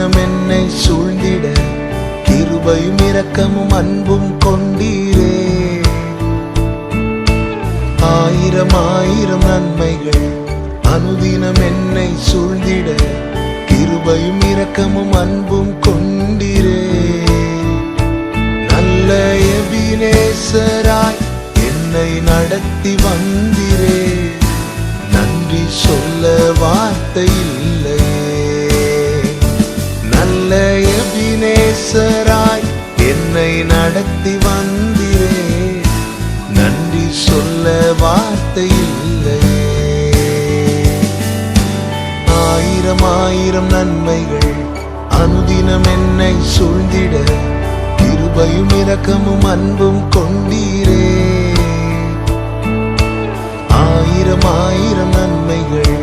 அனுதினம் என்னை சூழ்ந்திட கிருபையும் இரக்கமும் அன்பும் கொண்டீரே. ஆயிரம் ஆயிரம் நன்மைகள் அனுதினம் என்னை சூழ்ந்திட கிருபையும் இரக்கமும் அன்பும் கொண்டீரே. நல்ல எபினேசராய் என்னை நடத்தி வந்தீரே. நன்றி சொல்ல வார்த்தை இல்லையே. நல்ல எபினேசராய் என்னை நடத்தி வந்தீரே. நன்றி சொல்ல வார்த்தை இல்லையே. ஆயிரம் ஆயிரம் நன்மைகள் அனுதினம் என்னை சூழ்ந்திட கிருபையும் இரக்கமும் அன்பும் கொண்டீரே. ஆயிரம் ஆயிரம் நன்மைகள்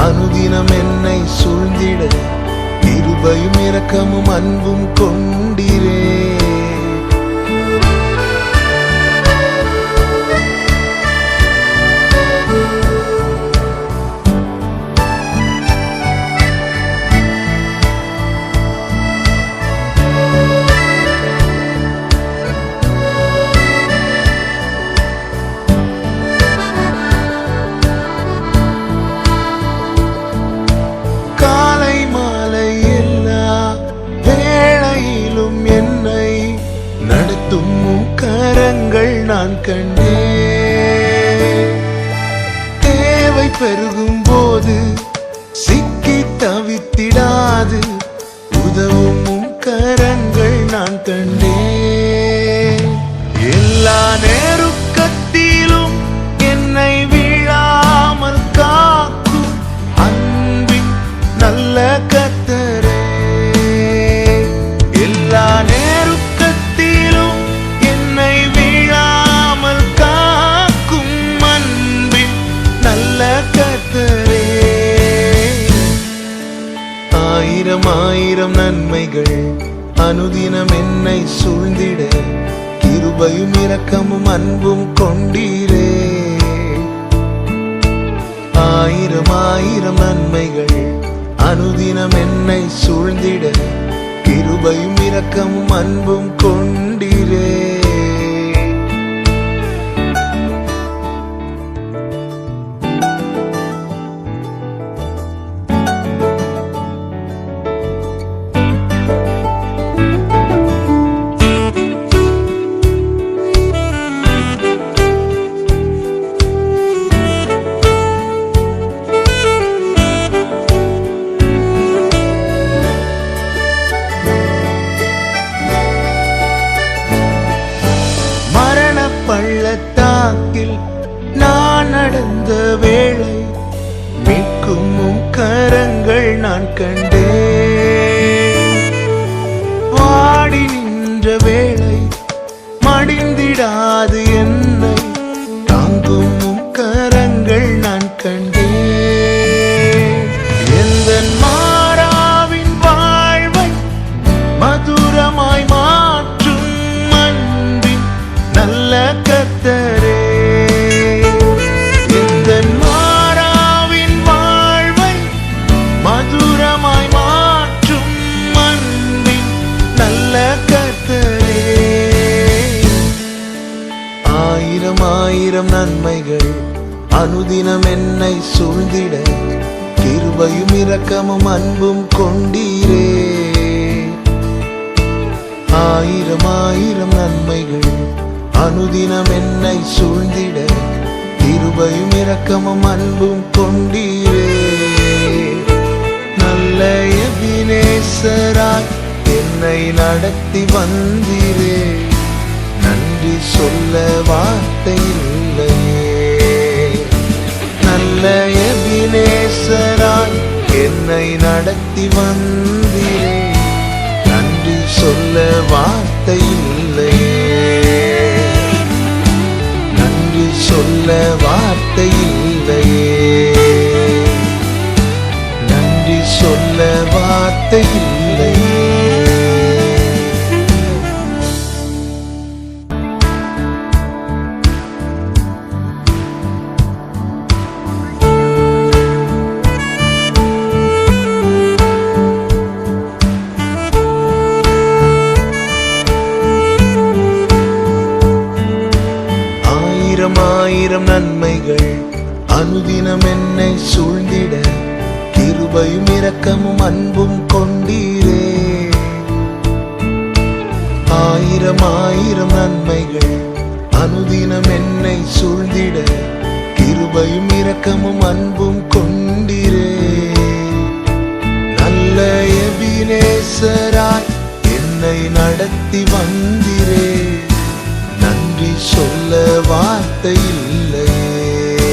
அனுதினம் என்னை சூழ்ந்திட கிருபையும் இரக்கமும் அன்பும் கொண்டீரே. கரங்கள் நான் கண்டேன். தேவை பெருகும் போது சிக்கி தவித்திடாது உதவும் கரங்கள் நான் கண்டேன். எல்லா நெருக்கத்திலும் என்னை வீழாமல் காக்கும் அன்பின் நல்ல கர்த்தரே. எல்லா ஆயிரம் ஆயிரம் நன்மைகள் அனுதினம் என்னை சூழ்ந்திட கிருபையும் இரக்கமும் அன்பும் கொண்டீரே. ஆயிரம் ஆயிரம் நன்மைகள் அனுதினம் என்னை சூழ்ந்திட கிருபையும் இரக்கமும் அன்பும் கொண்டீரே. பள்ளத்தாக்கில் நான் நடந்த வேளை மீட்கும் கரங்கள் நான் கண்டேன். வாடி நின்ற வேளை மடிந்திடாது என்னை தாங்கும் கரங்கள் நான் கண்டேன். எந்த மாறாவின் வாழ்வை மதுரமாய் மாற்றும் அன்பின் நல்ல கர்த்தரே. இந்த மாறாவின் வாழ்வை மதுரமாய் மாற்றும் அன்பின் நல்ல கர்த்தரே. ஆயிரம் ஆயிரம் நன்மைகள் அனுதினம் என்னை சூழ்ந்திட கிருபையும் இரக்கமும் அன்பும் கொண்டீரே. ஆயிரம் ஆயிரம் நன்மைகள் அனுதினம் என்னை சூழ்ந்திட கிருபையும் இரக்கமும் அன்பும் கொண்டீரே. நல்ல எபினேசராய் என்னை நடத்தி வந்தீரே. நன்றி சொல்ல வார்த்தை இல்லையே. நல்ல எபினேசராய் என்னை நடத்தி வந்தீரே. நன்றி சொல்ல வார்த்தை இல்லையே. சொல்ல வார்த்தை இல்லையே. நன்றி சொல்ல வார்த்தை இல்லையே. ஆயிரம் ஆயிரம் நன்மைகள் அனுதினம் என்னை சூழ்ந்திட கிருபையும் இரக்கமும் அன்பும் கொண்டீரே. ஆயிரம் ஆயிரம் நன்மைகள் அனுதினம் என்னை சூழ்ந்திட கிருபையும் இரக்கமும் அன்பும் கொண்டீரே. நல்ல எபினேசராய் என்னை நடத்தி வந்தீரே. நன்றி சொல்ல வார்த்தை இல்லையே.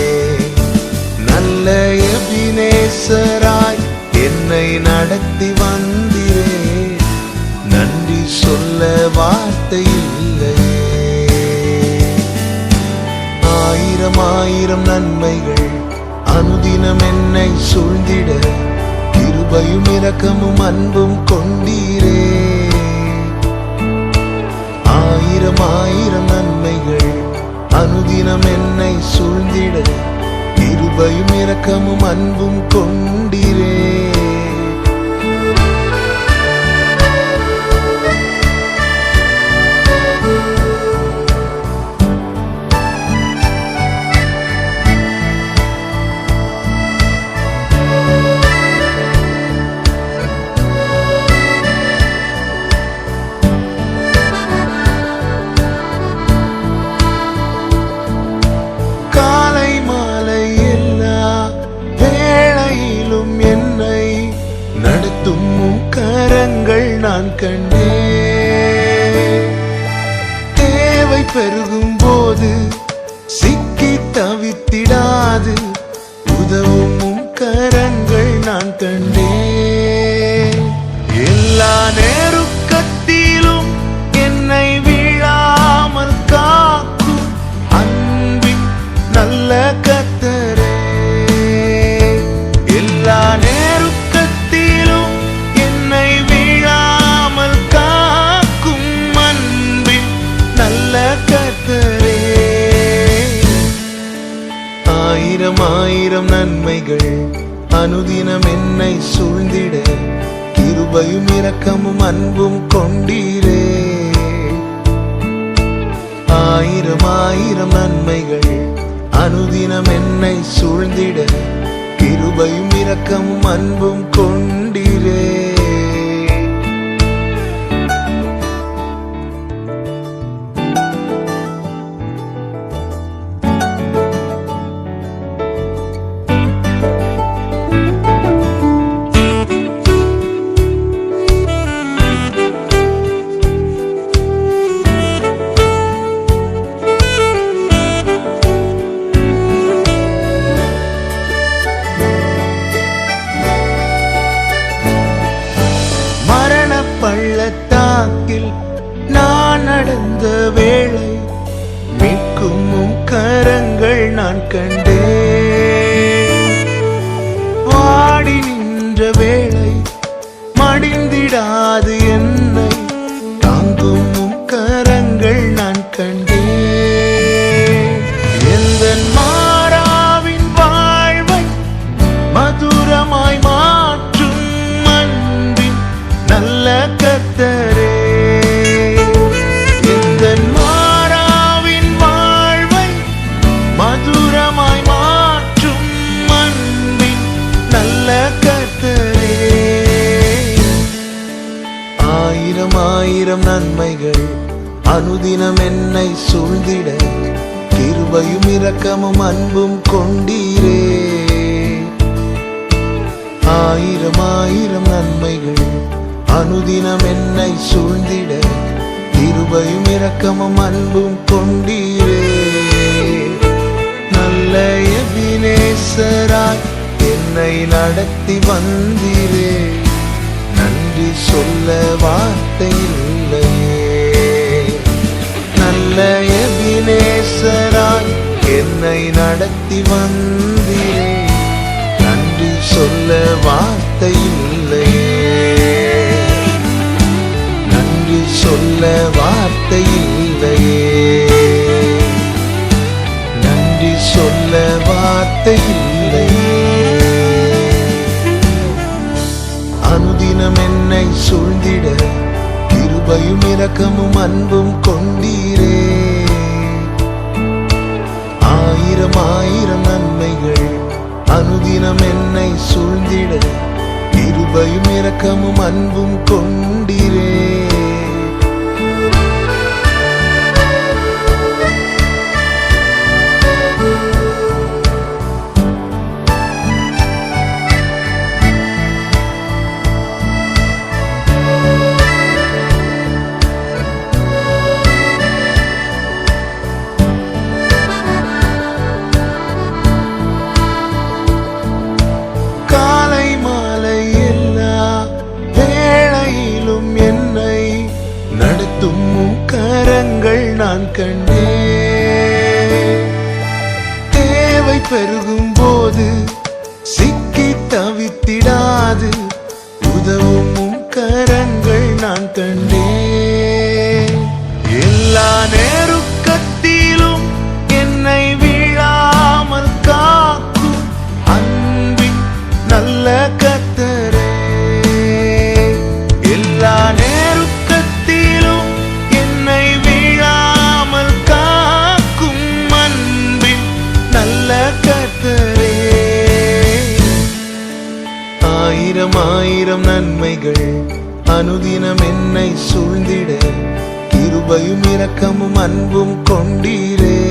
நல்ல எபினேசராய் என்னை நடத்தி வந்தீரே. நன்றி சொல்ல வார்த்தை இல்லையே. ஆயிரம் ஆயிரம் நன்மைகள் அனுதினம் என்னை சூழ்ந்திட கிருபையும் இரக்கமும் அன்பும் கொண்டீரே. ஆயிரம் ஆயிரம் நன்மைகள் அனுதினம் என்னை சூழ்ந்திட கிருபையும் இரக்கமும் அன்பும் கொண்டீரே. நடத்தும் கரங்கள் நான் கண்டேன். தேவை பெருகும் போது சிக்கி தவித்திடாது உதவும் கரங்கள் நான் கண்டேன். எல்லா நெருக்கத்திலும் என்னை வீழாமல் காக்கும் அன்பின் நல்ல கர்த்தரே. எல்லா ஆயிரம் ஆயிரம் நன்மைகள் அனுதினம் என்னை சூழ்ந்திட கிருபையும் இரக்கமும் அன்பும் கொண்டீரே. ஆயிரம் ஆயிரம் நன்மைகள் அனுதினம் என்னை சூழ்ந்திட கிருபையும் இரக்கமும் அன்பும் கொண்டீரே. பள்ளத்தாக்கில் நான் நடந்த வேளை மீட்கும் கரங்கள் நான் கண்டேன். வாடி நின்ற வேளை மடிந்திடாது என்னை தாங்கும் கரங்கள் நான் கண்டேன். எந்த மாறாவின் வாழ்வை மதுரமாய் மாற்றும் அன்பின் நல்ல கர்த்தரே. எந்த மாறாவின் வாழ்வை மதுரமாய் மாற்றும் அன்பின் நல்ல கர்த்தரே. ஆயிரம் ஆயிரம் நன்மைகள் அனுதினம் என்னை சூழ்ந்திட கிருபையும் இரக்கமும் அன்பும் கொண்டீரே. ஆயிரம் ஆயிரம் நன்மைகள் அனுதினம் என்னை சூழ்ந்திட கிருபையும் இரக்கமும் அன்பும் கொண்டீரே. நல்ல எபினேசராய் என்னை நடத்தி வந்தீரே. நன்றி சொல்ல வார்த்தை இல்லையே. நல்ல எபினேசராய் என்னை நடத்தி வந்தீரே. நன்றி சொல்ல வார்த்தை இல்லையே. நன்றி சொல்ல வார்த்தை இல்லையே. நன்றி சொல்ல வார்த்தை இல்லையே. அனுதினம் என்னை சூழ்ந்திட கிருபையும் இரக்கமும் அன்பும் கொண்டீரே. ஆயிரம் ஆயிரம் நன்மைகள் அனுதினம் என்னை சூழ்ந்திட கிருபையும் இரக்கமும் அன்பும் கொண்டீரே. கரங்கள் நான் கண்டேன். தேவை பெருகும் போது சிக்கி தவித்திடாது உதவும் கரங்கள் நான் கண்டேன். எல்லா நேருக்கத்திலும் என்னை வீழாமல் காக்கும் அன்பின் நல்ல கர்த்தரே. எல்லா ஆயிரம் ஆயிரம் நன்மைகள் அனுதினம் என்னை சூழ்ந்திட கிருபையும் இரக்கமும் அன்பும் கொண்டீரே.